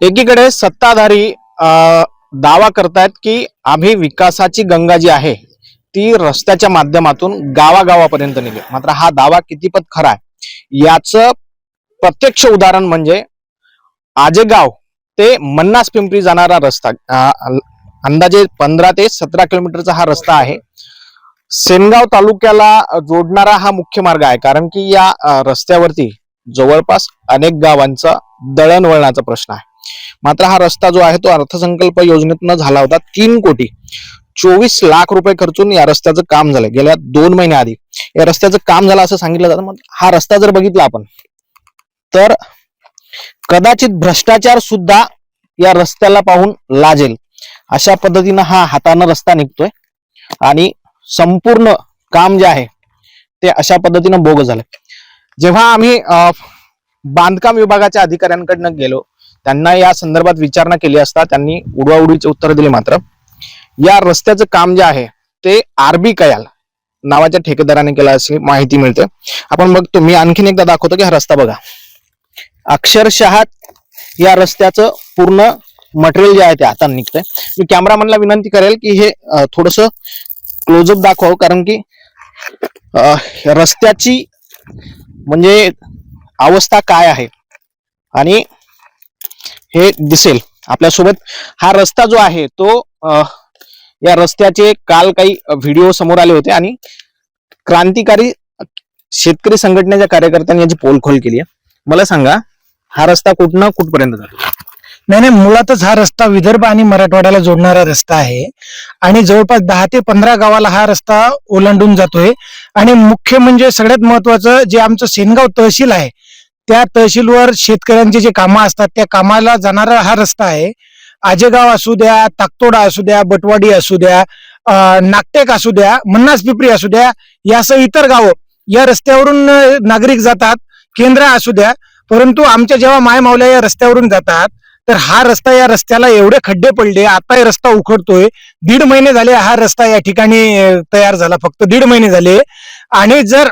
एकीकडे सत्ताधारी दावा करतायत की आम्ही विकासाची गंगा जी आहे ती रस्त्याच्या माध्यमातून गावागावापर्यंत नेली, मात्र हा दावा कितीपत खरा आहे याचं प्रत्यक्ष उदाहरण म्हणजे आजेगाव ते मन्नास पिंपरी जाणारा रस्ता। अंदाजे 15 ते 17 किलोमीटरचा हा रस्ता आहे। सेनगाव तालुक्याला जोडणारा हा मुख्य मार्ग आहे, कारण की या रस्त्यावरती जवळपास अनेक गावांचा दळणवळणाचा प्रश्न आहे। मात्र हा रस्ता जो आहे तो अर्थसंकल्प योजनेतून झाला होता। 3,24,00,000 रुपये खर्चून या रस्त्याचं काम झालं गेल्या 2 महिन्याआधी। या रस्त्याचं काम झालं असं सांगितलं जातं। मग हा रस्ता जर बघितला आपण तर कदाचित भ्रष्टाचार सुद्धा या रस्त्याला पाहून लाजेल अशा पद्धतीनं हा हाताने रस्ता निघतोय आणि संपूर्ण काम जे आहे ते अशा पद्धतीनं बोगस झालं। जेव्हा आम्ही बांधकाम विभागाच्या अधिकाऱ्यांकडनं गेलो, त्यांना या संदर्भात विचारणा केली असता त्यांनी उडवाउडवीचे उत्तर दिले। मात्र या रस्त्याचं काम जे आहे ते आरबी कयाल नावाच्या ठेकेदाराने केलं अशी माहिती मिळते। आपण बघतो, मी आणखीन एकदा दाखवतो की हा रस्ता बघा, अक्षरशः या रस्त्याचं पूर्ण मटेरियल जे आहे ते आता निघतंय। मी कॅमेरामॅनला विनंती करेल की हे थोडस क्लोजअप दाखवावं, कारण की रस्त्याची म्हणजे अवस्था काय आहे आणि हे दिसेल आपल्यासोबत। हा रस्ता जो आहे तो या रस्त्याचे काल काही व्हिडिओ समोर आले होते आणि क्रांतिकारी शेतकरी संघटनेच्या कार्यकर्त्यांनी याची पोलखोल केली आहे। मला सांगा, हा रस्ता कुठनं कुठपर्यंत जातो? नाही, मुळातच हा रस्ता विदर्भ आणि मराठवाड्याला जोडणारा रस्ता आहे आणि जवळपास 10 ते 15 गावाला हा रस्ता ओलांडून जातोय। आणि मुख्य म्हणजे सगळ्यात महत्वाचं जे आमचं सेनगाव तहसील आहे, त्या तहसीलवर शेतकऱ्यांचे जे कामं असतात त्या कामाला जाणारा हा रस्ता आहे। आजेगाव असू द्या, ताकतोडा असू द्या, बटवाडी असू द्या, नागटेक असू द्या, मन्नास पिपरी असू द्या, यासह इतर गावं या रस्त्यावरून नागरिक जातात, केंद्र असू द्या। परंतु आमच्या जेव्हा मायमावल्या या रस्त्यावरून जातात तर हा रस्ता, या रस्त्याला एवढे खड्डे पडले, आता हे रस्ता उखडतोय। 1.5 महिने झाले हा रस्ता या ठिकाणी तयार झाला, फक्त 1.5 महिने झाले। आणि जर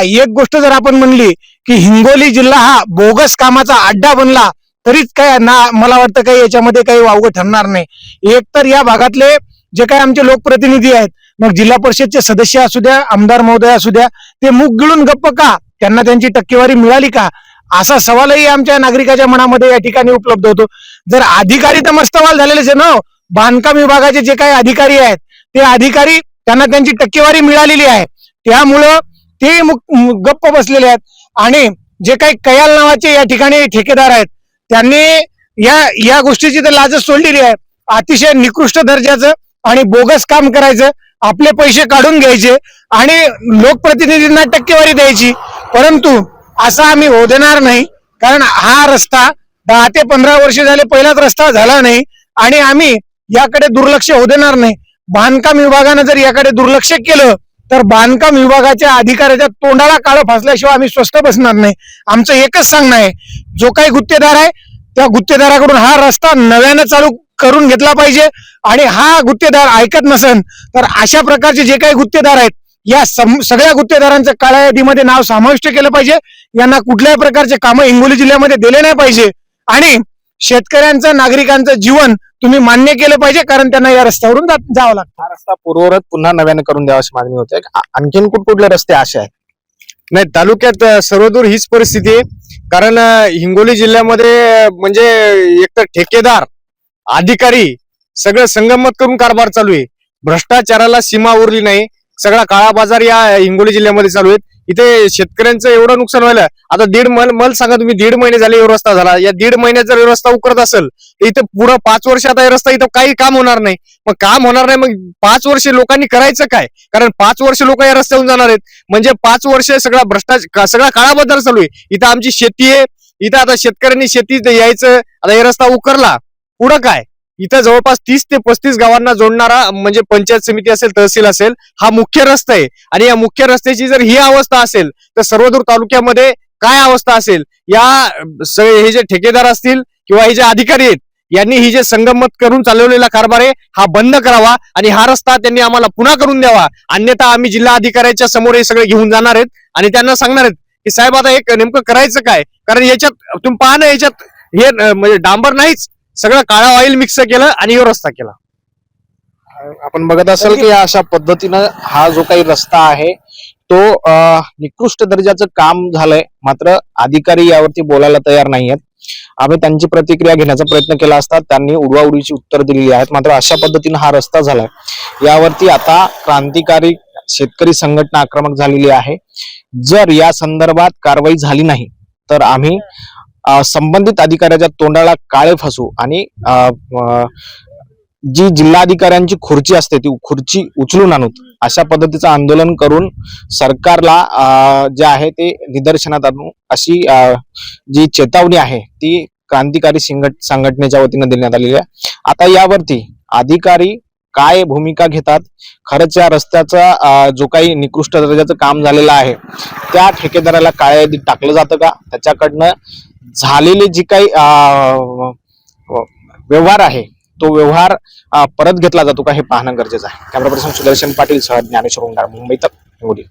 एक गोष्ट जर आपण म्हणली की हिंगोली जिल्हा हा बोगस कामाचा अड्डा बनला तरीच काय ना, मला वाटतं काही याच्यामध्ये काही वावगं ठरणार नाही। एक तर या भागातले जे काही आमचे लोकप्रतिनिधी आहेत, मग जिल्हा परिषदचे सदस्य असू द्या, आमदार महोदय असू द्या, ते मुख गिळून गप्प का? त्यांना त्यांची टक्केवारी मिळाली का? असा सवालही आमच्या नागरिकाच्या मनामध्ये या ठिकाणी उपलब्ध होतो। जर अधिकारी तर मस्तवाल झालेलेच आहे ना, बांधकाम विभागाचे जे काही अधिकारी आहेत ते अधिकारी, त्यांना त्यांची टक्केवारी मिळालेली आहे, त्यामुळं ते गप्प बसलेले आहेत। आणि जे काही कयाल नावाचे या ठिकाणी ठेकेदार आहेत त्यांनी या गोष्टीची तर लाजच सोडलेली आहे। अतिशय निकृष्ट दर्जाचं आणि बोगस काम करायचं, आपले पैसे काढून घ्यायचे आणि लोकप्रतिनिधींना टक्केवारी द्यायची। परंतु असं आम्ही होऊ देणार नाही, कारण हा रस्ता 10 ते 15 वर्ष झाले पहिलाच रस्ता झाला नाही आणि आम्ही याकडे दुर्लक्ष होऊ देणार नाही। बांधकाम विभागानं जर याकडे दुर्लक्ष केलं तर बांधकाम विभागाच्या अधिकाऱ्याच्या तोंडाला काळं फासल्याशिवाय आम्ही स्वस्थ बसणार नाही। आमचं एकच सांगणं आहे, जो काही गुत्तेदार आहे त्या गुत्तेदाराकडून हा रस्ता नव्यानं चालू करून घेतला पाहिजे। आणि हा गुत्तेदार ऐकत नसेल तर अशा प्रकारचे जे काही गुत्तेदार आहेत या सगळ्या गुत्तेदारांचं काळ्या यादीमध्ये नाव समाविष्ट केलं पाहिजे। यांना कुठल्याही प्रकारचे कामं हिंगोली जिल्ह्यामध्ये दिले नाही पाहिजे आणि शेतकऱ्यांचं, नागरिकांचं जीवन तुम्ही मान्य केलं पाहिजे, कारण त्यांना या रस्त्यावरून जावं लागतं। हा रस्ता पूर्ववत पुन्हा नव्याने करून द्यावा अशी मागणी होते। आणखीन कुठले रस्ते असे आहेत? नाही, तालुक्यात सर्वदूर हीच परिस्थिती आहे, कारण हिंगोली जिल्ह्यामध्ये म्हणजे एकतर ठेकेदार, अधिकारी सगळं संगमत करून कारभार चालू आहे। भ्रष्टाचाराला सीमा उरली नाही, सगळा काळा बाजार या हिंगोली जिल्ह्यामध्ये चालू आहे। इथे शेतकऱ्यांचं एवढं नुकसान व्हायला, आता मला सांगा तुम्ही, 1.5 महिने झाले रस्ता झाला, या 1.5 महिन्यात जर रस्ता उकरत असेल तर इथे पुढं 5 वर्ष आता हे रस्ता इथं काही काम होणार नाही। मग काम होणार नाही, मग 5 वर्ष लोकांनी करायचं काय? कारण 5 वर्ष लोक या रस्त्यावरून जाणार आहेत, म्हणजे 5 वर्ष सगळा भ्रष्टाचार, सगळा काळा बाजार चालू आहे। इथं आमची शेती आहे, इथं आता शेतकऱ्यांनी शेती यायचं, आता हे रस्ता उकरला, पुढं काय? इथं जवळपास 30 ते 35 गावांना जोडणारा म्हणजे पंचायत समिती असेल, तहसील असेल, हा मुख्य रस्ता आहे। आणि या मुख्य रस्त्याची जर ही अवस्था असेल तर सर्वदूर तालुक्यामध्ये काय अवस्था असेल? हे जे ठेकेदार असतील किंवा हे जे अधिकारी आहेत यांनी ही जे संगमत करून चालवलेला कारभार आहे हा बंद करावा आणि हा रस्ता त्यांनी आम्हाला पुन्हा करून द्यावा। अन्यथा आम्ही जिल्हा अधिकाऱ्याच्या समोर हे सगळे घेऊन जाणार आहेत आणि त्यांना सांगणार आहेत की साहेब आता एक नेमकं करायचं काय? कारण याच्यात तुम्ही पहा ना, याच्यात हे म्हणजे डांबर नाहीच, सगळं काळा ऑइल मिक्स केलं आणि ह्यो रस्ता केला. आपण बघत असाल की अशा पद्धतीनं हा जो काही रस्ता आहे तो निकृष्ट दर्जाचं काम झालंय, मात्र अधिकारी यावरती बोलायला तयार नाहीयेत. आम्ही त्यांची प्रतिक्रिया घेण्याचा प्रयत्न केला असता त्यांनी उडवाउडीची उत्तर दिलेली आहेत. मात्र अशा पद्धतीनं हा रस्ता झालाय, यावरती आता क्रांतिकारी शेतकरी संघटना आक्रमक झालेली आहे. जर या संदर्भात कारवाई झाली नाही तर आम्ही संबंधित अधिकाऱ्याच्या तोंडाला काळे फसू आणि जी जिल्हाधिकाऱ्यांची खुर्ची असते ती खुर्ची उचलून आणू, अशा पद्धतीचं आंदोलन करून सरकारला जे आहे ते निदर्शनात आणू, अशी जी चेतावणी आहे ती क्रांतिकारी संघटनेच्या वतीनं देण्यात आलेली आहे. आता यावरती अधिकारी काय भूमिका घेतात, खरंच या रस्त्याचा जो काही निकृष्ट दर्जाचं काम झालेलं आहे त्या ठेकेदाराला काळ्या यादीत टाकलं जातं का, त्याच्याकडनं झालेली जी काही व्यवहार आहे तो व्यवहार परत घेतला जातो का, हे पाहणं गरजेचं आहे. कॅमेरा पर्सन सुदर्शन पाटील सह ज्ञानेश्वर उंडाळ, मुंबई तक, निवडी.